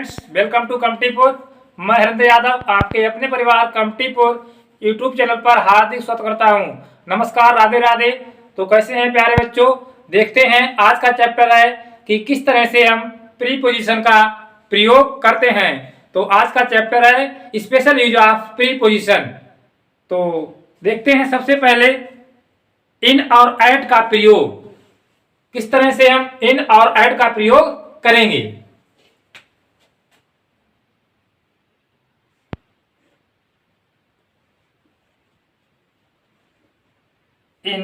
Friends, welcome to कमटीपुर। मैं हरिंद्र यादव आपके अपने परिवार कमटीपुर यूट्यूब चैनल पर हार्दिक स्वागत करता हूं। नमस्कार, राधे राधे। तो कैसे हैं प्यारे बच्चों? देखते हैं आज का चैप्टर है कि किस तरह से हम प्रीपोजिशन का प्रयोग करते हैं। तो आज का चैप्टर है स्पेशल यूज ऑफ प्रीपोजिशन। तो देखते हैं सबसे पहले इन और एट का प्रयोग। किस तरह से हम इन और एट का प्रयोग करेंगे। इन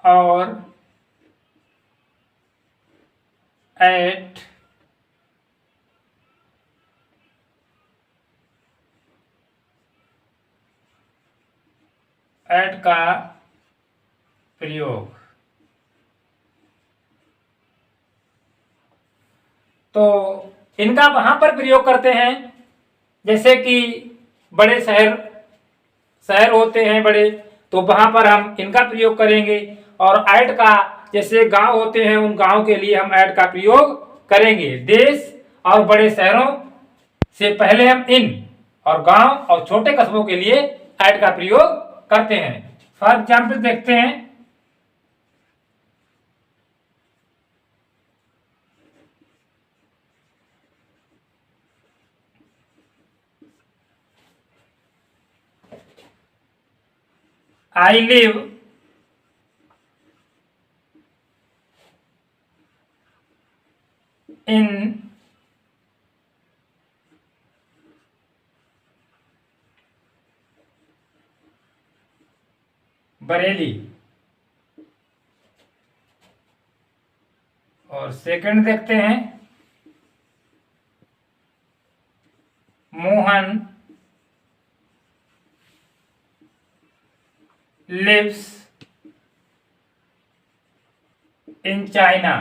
और एट का प्रयोग। तो इनका वहां पर प्रयोग करते हैं जैसे कि बड़े शहर होते हैं बड़े, तो वहां पर हम इनका प्रयोग करेंगे। और ऐड का जैसे गांव होते हैं, उन गांव के लिए हम ऐड का प्रयोग करेंगे। देश और बड़े शहरों से पहले हम इन, और गांव और छोटे कस्बों के लिए ऐड का प्रयोग करते हैं। फॉर एग्जाम्पल देखते हैं, I live in बरेली। और सेकंड देखते हैं, Mohan lives in China।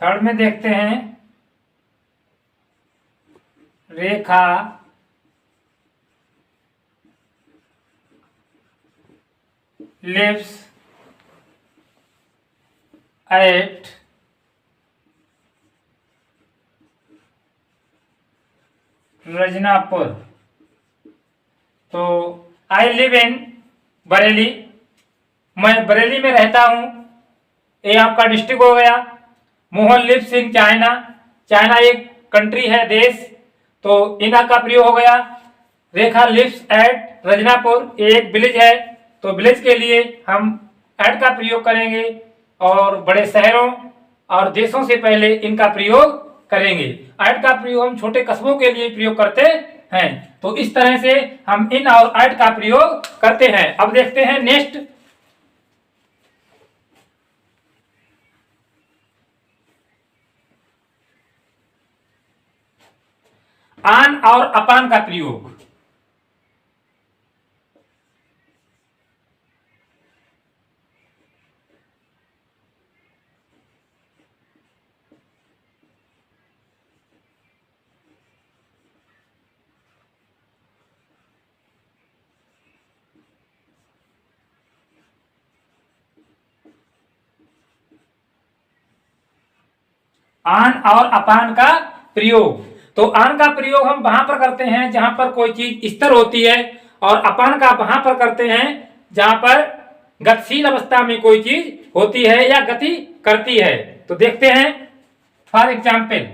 Third में देखते हैं, रेखा lives at रजनापुर। तो आई लिव इन बरेली, मैं बरेली में रहता हूं, ये आपका डिस्ट्रिक्ट हो गया। Mohan lives in China, China एक कंट्री है, देश, तो इनका का प्रयोग हो गया। रेखा लिव्स एट रजनापुर, ये एक विलेज है, तो विलेज के लिए हम एट का प्रयोग करेंगे। और बड़े शहरों और देशों से पहले इनका प्रयोग करेंगे। एट का प्रयोग हम छोटे कस्बों के लिए प्रयोग करते हैं। तो इस तरह से हम इन और एट का प्रयोग करते हैं। अब देखते हैं नेक्स्ट, आन और अपान का प्रयोग। आन और अपान का प्रयोग। तो आन का प्रयोग हम वहां पर करते हैं जहां पर कोई चीज स्थिर होती है, और अपान का वहां पर करते हैं जहां पर गतिशील अवस्था में कोई चीज होती है या गति करती है। तो देखते हैं, for example,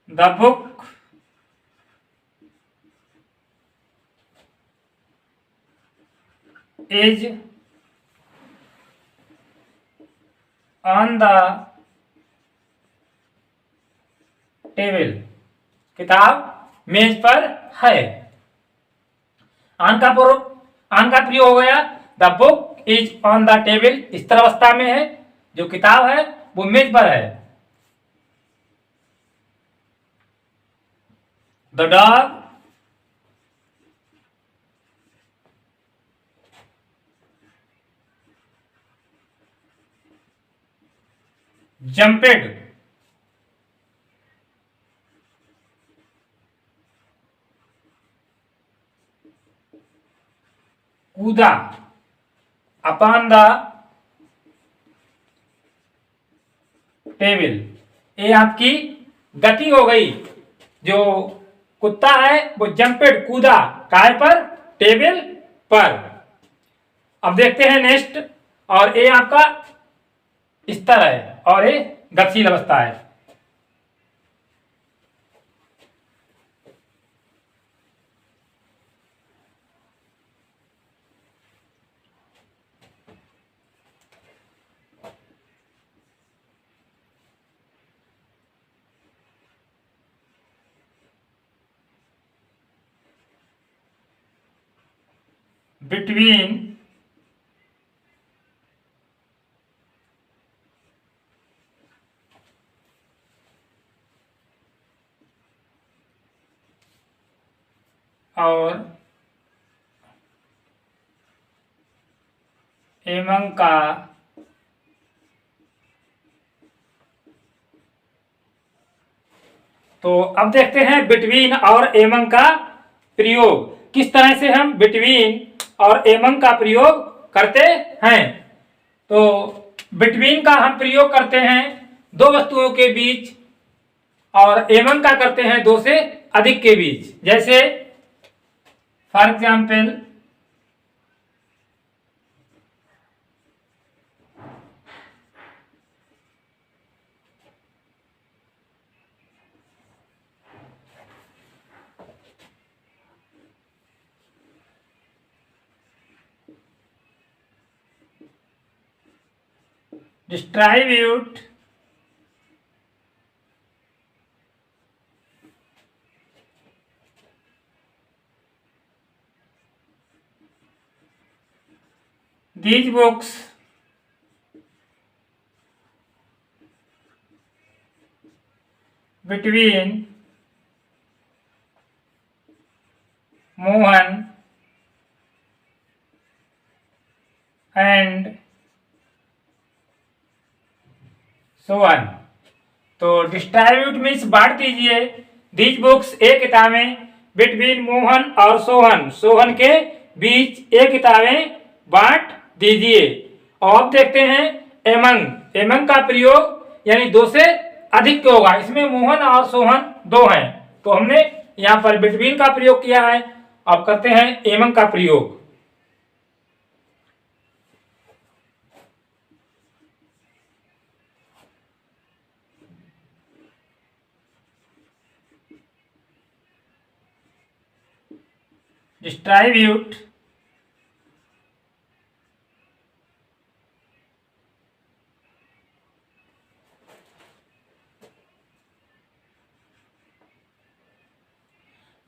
the book is on the table, किताब मेज पर है। आन का प्रयोग हो गया, the book is on the table, स्थिर अवस्था में है, जो किताब है वो मेज पर है। द डॉग जंपेड, कूदा, अपॉन द टेबल। ये आपकी गति हो गई। जो कुत्ता है वो जंपेड, कूदा, काय पर, टेबल पर। अब देखते हैं नेक्स्ट। और ये आपका स्तर है और ये गतिशील अवस्था है। बिटवीन और एवं का तो अब देखते हैं बिटवीन और एवं का प्रयोग। किस तरह से हम बिटवीन और एवं का प्रयोग करते हैं। तो बिटवीन का हम प्रयोग करते हैं दो वस्तुओं के बीच, और एवं का करते हैं दो से अधिक के बीच। जैसे for example, distribute these books between Mohan and Sohan. तो डिस्ट्रीब्यूट मीन्स बांट दीजिए। दीज बुक्स, एक किताबें, बिटवीन मोहन और सोहन, सोहन के बीच एक किताबें बांट दीजिए। और अब देखते हैं एमंग। एमंग का प्रयोग यानी दो से अधिक के होगा। इसमें मोहन और सोहन दो हैं, तो हमने यहाँ पर बिटवीन का प्रयोग किया है। अब करते हैं एमंग का प्रयोग।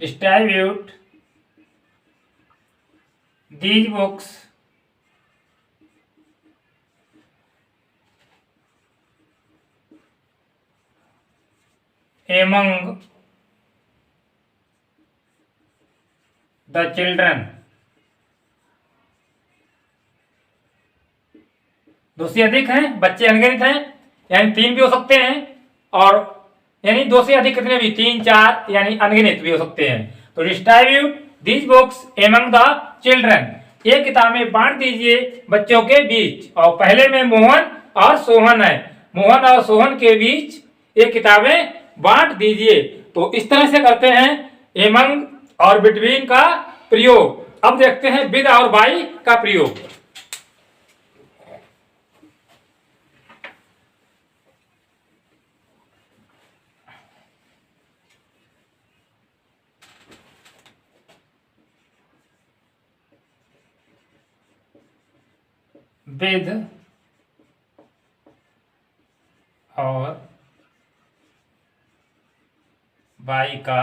distribute these books among the children। दो से अधिक हैं, बच्चे अनगिनत हैं, यानी तीन भी हो सकते हैं, और यानी दो से अधिक कितने भी, तीन, चार, यानी अनगिनत भी हो सकते हैं। तो distribute these books among the children, ये किताबें बांट दीजिए बच्चों के बीच। और पहले में मोहन और सोहन है, मोहन और सोहन के बीच ये किताबें बांट दीजिए। तो इस तरह से करते हैं एमंग और बिटवीन का प्रयोग। अब देखते हैं विद और बाई का प्रयोग। विद और बाई का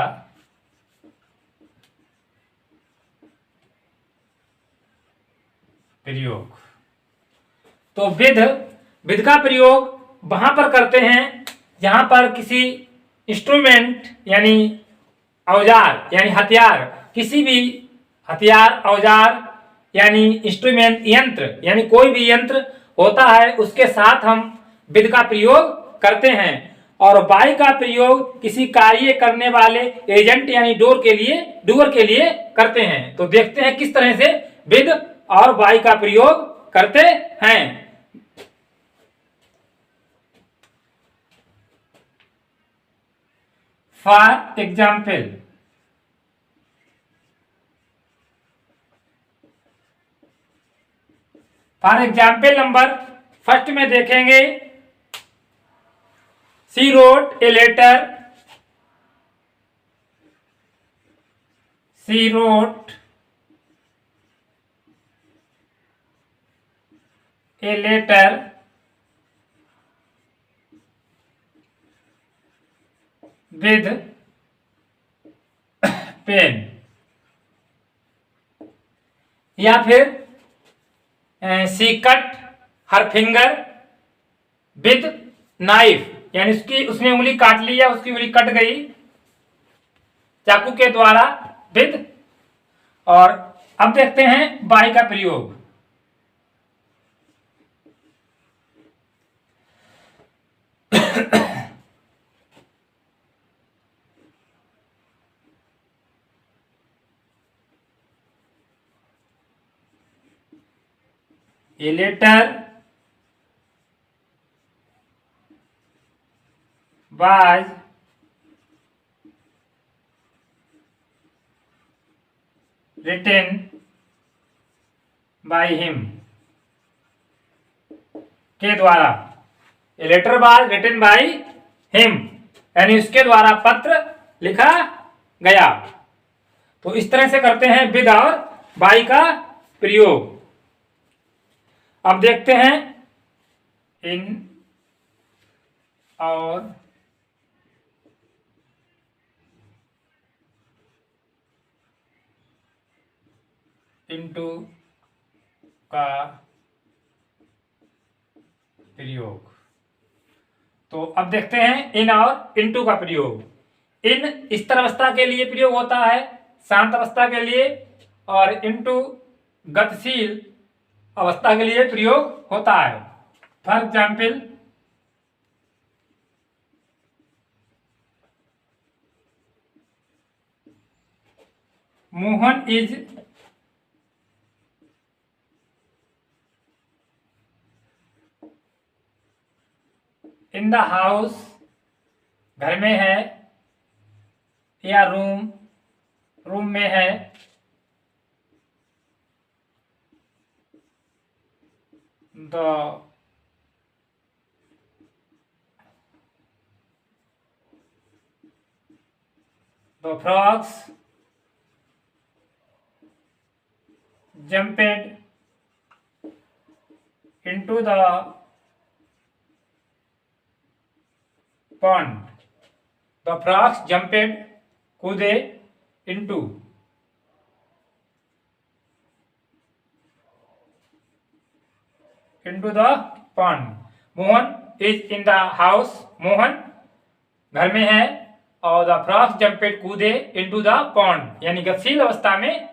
प्रयोग। तो विद का प्रयोग वहां पर करते हैं जहां पर किसी इंस्ट्रूमेंट यानी औजार यानी हथियार, किसी भी हथियार, औजार यानी इंस्ट्रूमेंट, यंत्र यानी कोई भी यंत्र होता है, उसके साथ हम विद का प्रयोग करते हैं और बाई का प्रयोग किसी कार्य करने वाले एजेंट यानी डूअर के लिए करते हैं। तो देखते हैं किस तरह से विद और बाई का प्रयोग करते हैं। फॉर एग्जाम्पल नंबर फर्स्ट में देखेंगे, she wrote a letter, she wrote a letter with pen, या फिर she cut her finger with knife, यानी उसने उंगली काट ली या उसकी उंगली कट गई चाकू के द्वारा विद। और अब देखते हैं बाई का प्रयोग। A letter was written by him, के द्वारा। A letter was written by him, यानी उसके द्वारा पत्र लिखा गया। तो इस तरह से करते हैं विद और बाई का प्रयोग। अब देखते हैं इन और इनटू का प्रयोग। तो अब देखते हैं इन और इनटू का प्रयोग। इन स्थिर अवस्था के लिए प्रयोग होता है, शांत अवस्था के लिए, और इनटू गतिशील अवस्था के लिए प्रयोग होता है। For example, Mohan is in the house, घर में है, या रूम में है। The frogs jumped into the pond. The frogs jumped, कूदे, into the pond. Mohan is in the house, Mohan घर में है, और द फ्रॉग्स जंपेड, कूदे, into the pond, यानी गतिशील अवस्था में।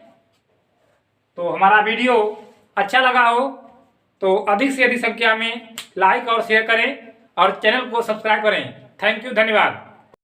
तो हमारा वीडियो अच्छा लगा हो तो अधिक से अधिक संख्या में लाइक और शेयर करें और चैनल को सब्सक्राइब करें। थैंक यू, धन्यवाद।